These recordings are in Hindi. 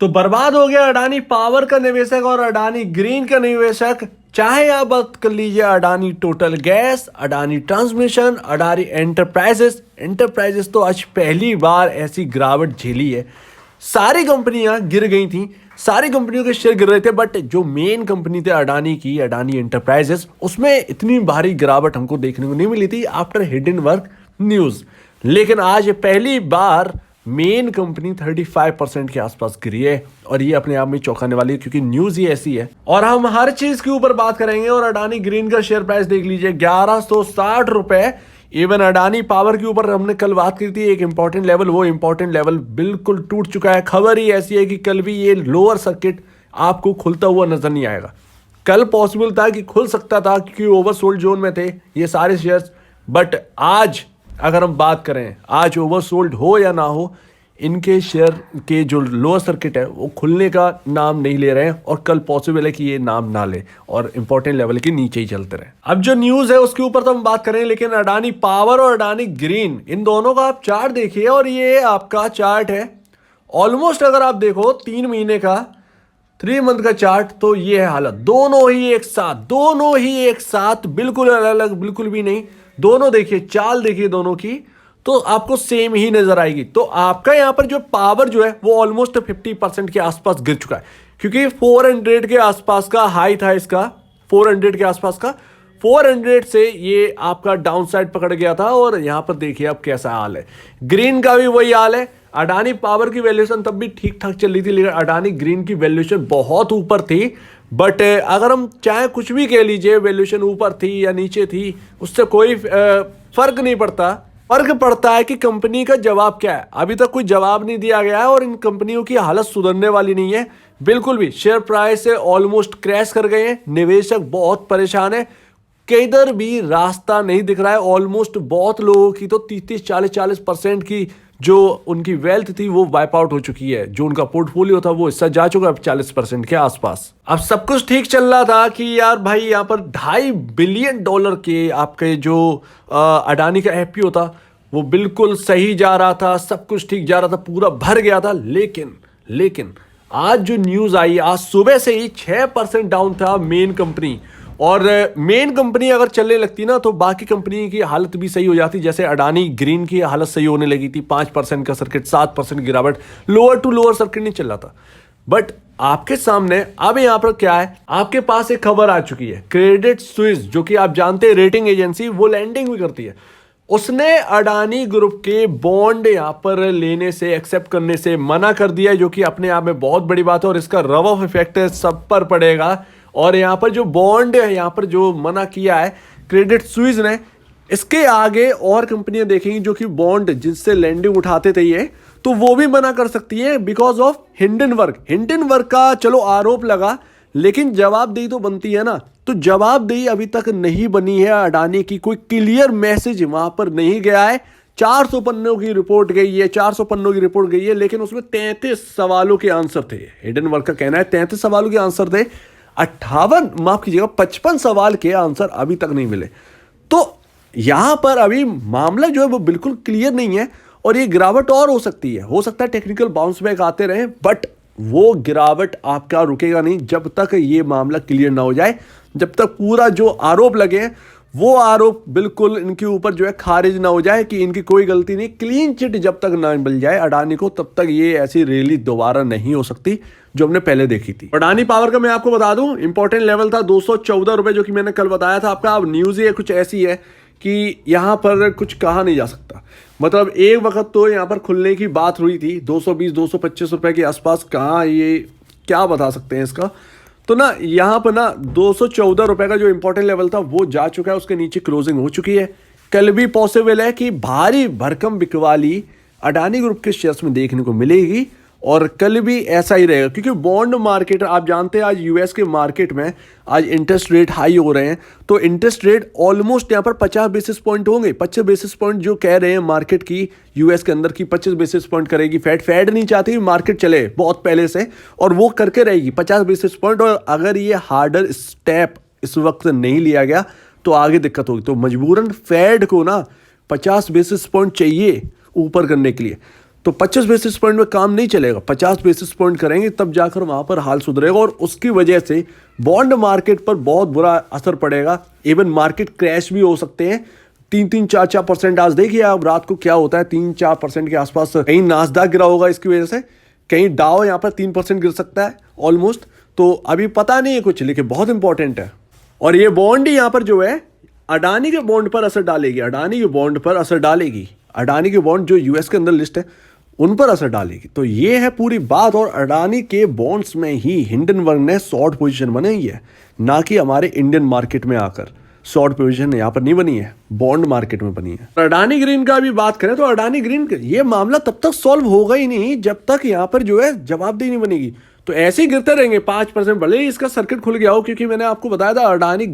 तो बर्बाद हो गया अडानी पावर का निवेशक और अडानी ग्रीन का निवेशक। चाहे आप बात कर लीजिए Adani total gas, Adani transmission, Adani enterprises तो आज पहली बार ऐसी गिरावट झेली है। सारी कंपनियां गिर गई थी, सारी कंपनियों के शेयर गिर रहे थे, बट जो मेन कंपनी थी अडानी की, अडानी एंटरप्राइजेस, उसमें इतनी भारी गिरावट हमको देखने को नहीं मिली थी आफ्टर हिंडनबर्ग न्यूज। लेकिन आज पहली बार मेन कंपनी 35% के आसपास गिरी है और ये अपने आप में चौंकाने वाली है क्योंकि न्यूज ही ऐसी है। और हम हर चीज के ऊपर बात करेंगे। और अडानी ग्रीन का शेयर प्राइस देख लीजिए 1160 रुपए। इवन अडानी पावर के ऊपर हमने कल बात की थी एक इंपॉर्टेंट लेवल, वो इंपॉर्टेंट लेवल बिल्कुल टूट चुका है। खबर ही ऐसी है कि कल भी ये लोअर सर्किट आपको खुलता हुआ नजर नहीं आएगा। कल पॉसिबल था कि खुल सकता था क्योंकि ओवरसोल्ड जोन में थे ये सारे शेयर्स, बट आज अगर हम बात करें आज ओवरसोल्ड हो या ना हो, इनके शेयर के जो लोअर सर्किट है वो खुलने का नाम नहीं ले रहे हैं और कल पॉसिबल है कि ये नाम ना ले और इंपॉर्टेंट लेवल के नीचे ही चलते रहे। अब जो न्यूज है उसके ऊपर तो हम बात करें, लेकिन अडानी पावर और अडानी ग्रीन इन दोनों का आप चार्ट देखिए और ये आपका चार्ट है ऑलमोस्ट, अगर आप देखो 3 महीने का 3 मंथ का चार्ट, तो ये है हालत। दोनों ही एक साथ बिल्कुल अलग अलग, बिल्कुल भी नहीं। दोनों देखिए, चाल देखिए दोनों की, तो आपको सेम ही नजर आएगी। तो आपका यहां पर जो पावर जो है वो ऑलमोस्ट 50% के आसपास गिर चुका है क्योंकि 400 के आसपास का हाई था इसका, 400 के आसपास का, 400 से ये आपका डाउन साइड पकड़ गया था और यहां पर देखिए अब कैसा हाल है। ग्रीन का भी वही हाल है। अडानी पावर की वैल्यूएशन तब भी ठीक ठाक चल रही थी, लेकिन अडानी ग्रीन की वैल्यूएशन बहुत ऊपर थी। बट अगर हम चाहे कुछ भी कह लीजिए, वैल्यूएशन ऊपर थी या नीचे थी, उससे कोई फर्क नहीं पड़ता। फर्क पड़ता है कि कंपनी का जवाब क्या है। अभी तक कोई जवाब नहीं दिया गया है और इन कंपनियों की हालत सुधरने वाली नहीं है बिल्कुल भी। शेयर प्राइस से ऑलमोस्ट क्रैश कर गए हैं, निवेशक बहुत परेशान है, किधर भी रास्ता नहीं दिख रहा है। ऑलमोस्ट बहुत लोगों की तो 30-40% की जो उनकी वेल्थ थी वो वाइप आउट हो चुकी है, जो उनका पोर्टफोलियो था वो हिस्सा जा चुका है 40% के आसपास। अब सब कुछ ठीक चल रहा था कि यार भाई यहाँ पर $2.5 बिलियन के आपके जो अडानी का एफपीओ था वो बिल्कुल सही जा रहा था, सब कुछ ठीक जा रहा था, पूरा भर गया था। लेकिन आज जो न्यूज आई, आज सुबह से ही 6% डाउन था मेन कंपनी। और मेन कंपनी अगर चलने लगती ना तो बाकी कंपनी की हालत भी सही हो जाती। जैसे अडानी ग्रीन की हालत सही होने लगी थी, 5% का सर्किट, 7% गिरावट, लोअर टू लोअर सर्किट नहीं चल रहा था। बट आपके सामने अब यहां पर क्या है, आपके पास एक खबर आ चुकी है। क्रेडिट स्विस, जो कि आप जानते हैं रेटिंग एजेंसी, वो लैंडिंग भी करती है, उसने अडानी ग्रुप के बॉन्ड यहां पर लेने से, एक्सेप्ट करने से मना कर दिया, जो कि अपने आप में बहुत बड़ी बात है और इसका रब ऑफ इफेक्ट सब पर पड़ेगा। और यहां पर जो बॉन्ड है, यहां पर जो मना किया है क्रेडिट स्विस ने, इसके आगे और कंपनियां देखेंगी जो कि बॉन्ड जिससे लैंडिंग उठाते थे ये, तो वो भी मना कर सकती है बिकॉज ऑफ हिंडनबर्ग का चलो आरोप लगा, लेकिन जवाबदेही तो बनती है ना। तो जवाबदेही अभी तक नहीं बनी है अडानी की, कोई क्लियर मैसेज वहां पर नहीं गया है। 400 पन्नों की रिपोर्ट गई है, 400 पन्नों की रिपोर्ट गई है, लेकिन उसमें 33 सवालों के आंसर थे। हिंडनबर्ग का कहना है 33 सवालों के आंसर थे, 55 सवाल के आंसर अभी तक नहीं मिले। तो यहां पर अभी मामला जो है वो बिल्कुल क्लियर नहीं है और ये गिरावट और हो सकती है, हो सकता है टेक्निकल बाउंस बैक आते रहे, बट वो गिरावट आपका रुकेगा नहीं जब तक ये मामला क्लियर ना हो जाए, जब तक पूरा जो आरोप लगे हैं वो आरोप बिल्कुल इनके ऊपर जो है खारिज ना हो जाए कि इनकी कोई गलती नहीं। क्लीन चिट जब तक ना मिल जाए अडानी को, तब तक ये ऐसी रैली दोबारा नहीं हो सकती जो हमने पहले देखी थी। अडानी पावर का मैं आपको बता दूं इंपॉर्टेंट लेवल था 214 रुपए, जो कि मैंने कल बताया था आपका। अब न्यूज ही कुछ ऐसी है कि यहां पर कुछ कहा नहीं जा सकता। मतलब एक वक्त तो यहां पर खुलने की बात हुई थी 220-225 रुपए के आसपास, कहाँ ये क्या बता सकते हैं इसका। तो ना यहाँ पर ना 214 रुपए का जो इंपॉर्टेंट लेवल था वो जा चुका है, उसके नीचे क्लोजिंग हो चुकी है। कल भी पॉसिबल है कि भारी भरकम बिकवाली अडानी ग्रुप के शेयर्स में देखने को मिलेगी और कल भी ऐसा ही रहेगा क्योंकि बॉन्ड मार्केट, आप जानते हैं आज यूएस के मार्केट में आज इंटरेस्ट रेट हाई हो रहे हैं। तो इंटरेस्ट रेट ऑलमोस्ट यहाँ पर 50 बेसिस पॉइंट होंगे। 25 बेसिस पॉइंट जो कह रहे हैं मार्केट की, यूएस के अंदर की 25 बेसिस पॉइंट करेगी फेड नहीं चाहती मार्केट चले बहुत पहले से, और वो करके रहेगी 50 बेसिस पॉइंट। और अगर ये हार्डर स्टेप इस वक्त नहीं लिया गया तो आगे दिक्कत होगी। तो मजबूरन फेड को ना 50 बेसिस पॉइंट चाहिए ऊपर करने के लिए। तो 25 बेसिस पॉइंट में काम नहीं चलेगा, 50 बेसिस पॉइंट करेंगे तब जाकर वहां पर हाल सुधरेगा, और उसकी वजह से बॉन्ड मार्केट पर बहुत बुरा असर पड़ेगा। इवन मार्केट क्रैश भी हो सकते हैं। 3-4% आज देखिए आप रात को क्या होता है, 3-4% के आसपास कहीं नास्डैक गिरा होगा इसकी वजह से, कहीं डाउ यहाँ पर 3% गिर सकता है ऑलमोस्ट। तो अभी पता नहीं है कुछ, लेकिन बहुत इंपॉर्टेंट है। और ये बॉन्ड ही यहाँ पर जो है अडानी के बॉन्ड पर असर डालेगी, अडानी के बॉन्ड पर असर डालेगी, अडानी के बॉन्ड जो यूएस के अंदर लिस्ट है उन पर असर डालेगी। तो ये है पूरी बात। और अडानी के बॉन्ड्स में ही हिंडनबर्ग ने शॉर्ट पोजीशन बनाई है, ना कि हमारे इंडियन मार्केट में आकर शॉर्ट पोजीशन यहाँ पर नहीं बनी है, बॉन्ड मार्केट में बनी है। अडानी ग्रीन का भी बात करें तो अडानी ग्रीन ये मामला तब तक सॉल्व होगा ही नहीं जब तक यहाँ पर जो है जवाबदेही नहीं बनेगी। तो ऐसे ही गिरते रहेंगे 5%, भले ही इसका सर्किट खुल गया हो, क्योंकि मैंने आपको बताया था अडानी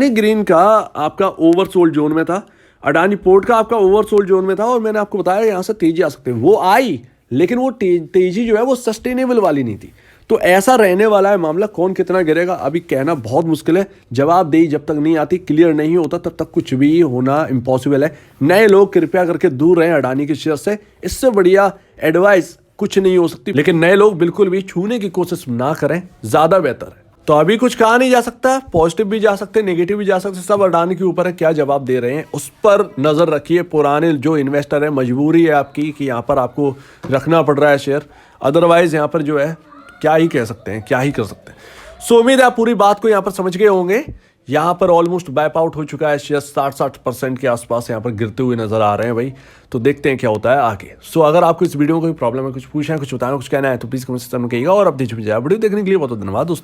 ग्रीन का आपका ओवरसोल्ड जोन में था, अडानी पोर्ट का आपका ओवरसोल्ड जोन में था, और मैंने आपको बताया यहाँ से तेजी आ सकती है। वो आई, लेकिन वो तेजी जो है वो सस्टेनेबल वाली नहीं थी। तो ऐसा रहने वाला है मामला। कौन कितना गिरेगा अभी कहना बहुत मुश्किल है। जवाबदेही जब तक नहीं आती, क्लियर नहीं होता, तब तक कुछ भी होना इम्पॉसिबल है। नए लोग कृपया करके दूर रहें अडानी के शेयर से, इससे बढ़िया एडवाइस कुछ नहीं हो सकती। लेकिन नए लोग बिल्कुल भी छूने की कोशिश ना करें, ज्यादा बेहतर है। तो अभी कुछ कहा नहीं जा सकता, पॉजिटिव भी जा सकते, नेगेटिव भी जा सकते, सब अडानी के ऊपर है क्या जवाब दे रहे हैं उस पर नजर रखिए। पुराने जो इन्वेस्टर है, मजबूरी है आपकी कि यहाँ पर आपको रखना पड़ रहा है शेयर, अदरवाइज यहाँ पर जो है क्या ही कह सकते हैं, क्या ही कर सकते हैं। सो उम्मीद है आप पूरी बात को यहाँ पर समझ गए होंगे। यहाँ पर ऑलमोस्ट वाइप आउट हो चुका है शेयर, 60% के आसपास यहाँ पर गिरते हुए नजर आ रहे हैं भाई। तो देखते हैं क्या होता है आगे। सो अगर आपको इस वीडियो में कोई प्रॉब्लम है, कुछ पूछना है, कुछ बताना, कुछ कहना है, तो प्लीज कमेंट सेक्शन में कहिएगा। और अब वीडियो देखने के लिए बहुत धन्यवाद दोस्तों।